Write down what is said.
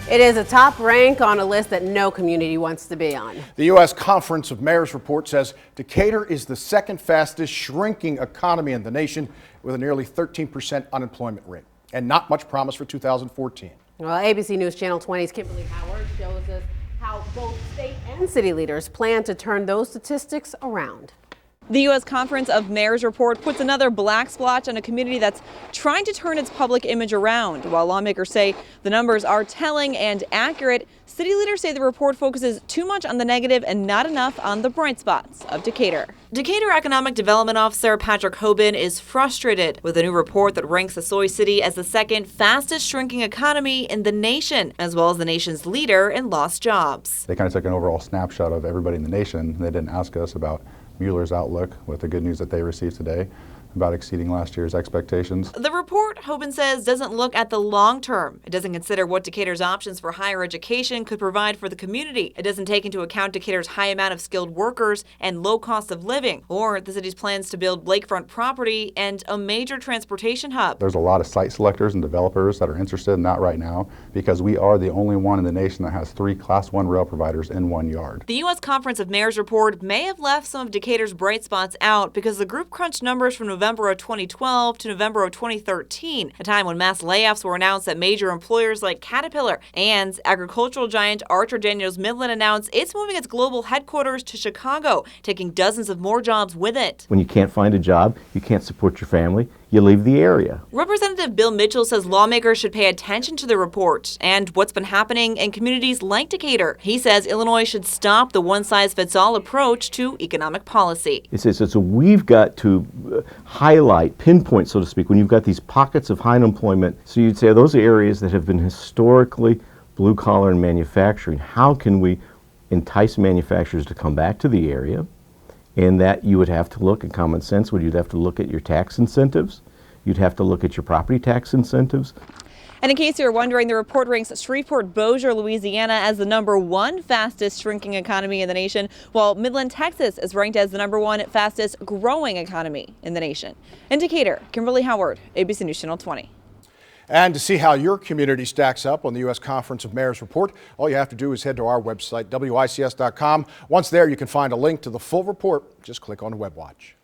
It is a top rank on a list that no community wants to be on. The U.S. Conference of Mayors report says Decatur is the second fastest shrinking economy in the nation with a nearly 13% unemployment rate and not much promise for 2014. Well, ABC News Channel 20's Kimberly Howard shows us how both state and city leaders plan to turn those statistics around. The U.S. Conference of Mayors report puts another black splotch on a community that's trying to turn its public image around. While lawmakers say the numbers are telling and accurate, city leaders say the report focuses too much on the negative and not enough on the bright spots of Decatur. Decatur Economic Development Officer Patrick Hoban is frustrated with a new report that ranks the Soy City as the second fastest shrinking economy in the nation, as well as the nation's leader in lost jobs. They kind of took an overall snapshot of everybody in the nation. They didn't ask us about Mueller's outlook with the good news that they received today about exceeding last year's expectations. The report, Hoban says, doesn't look at the long term. It doesn't consider what Decatur's options for higher education could provide for the community. It doesn't take into account Decatur's high amount of skilled workers and low cost of living, or the city's plans to build lakefront property and a major transportation hub. There's a lot of site selectors and developers that are interested in that right now because we are the only one in the nation that has 3 Class 1 rail providers in one yard. The U.S. Conference of Mayors report may have left some of Decatur's bright spots out because the group crunched numbers from November of 2012 to November of 2013, a time when mass layoffs were announced at major employers like Caterpillar, and agricultural giant Archer Daniels Midland announced it's moving its global headquarters to Chicago, taking dozens of more jobs with it. When you can't find a job, you can't support your family, you leave the area. Representative Bill Mitchell says lawmakers should pay attention to the report and what's been happening in communities like Decatur. He says Illinois should stop the one-size-fits-all approach to economic policy. So we've got to highlight, pinpoint, so to speak, when you've got these pockets of high unemployment. So you'd say those are areas that have been historically blue-collar and manufacturing. How can we entice manufacturers to come back to the area? And that you would have to look at common sense, you'd have to look at your tax incentives, you'd have to look at your property tax incentives. And in case you're wondering, the report ranks Shreveport-Bossier, Louisiana as the #1 fastest shrinking economy in the nation, while Midland, Texas is ranked as the #1 fastest growing economy in the nation. In Decatur, Kimberly Howard, ABC News Channel 20. And to see how your community stacks up on the U.S. Conference of Mayors report, all you have to do is head to our website, wics.com. Once there, you can find a link to the full report. Just click on Web Watch.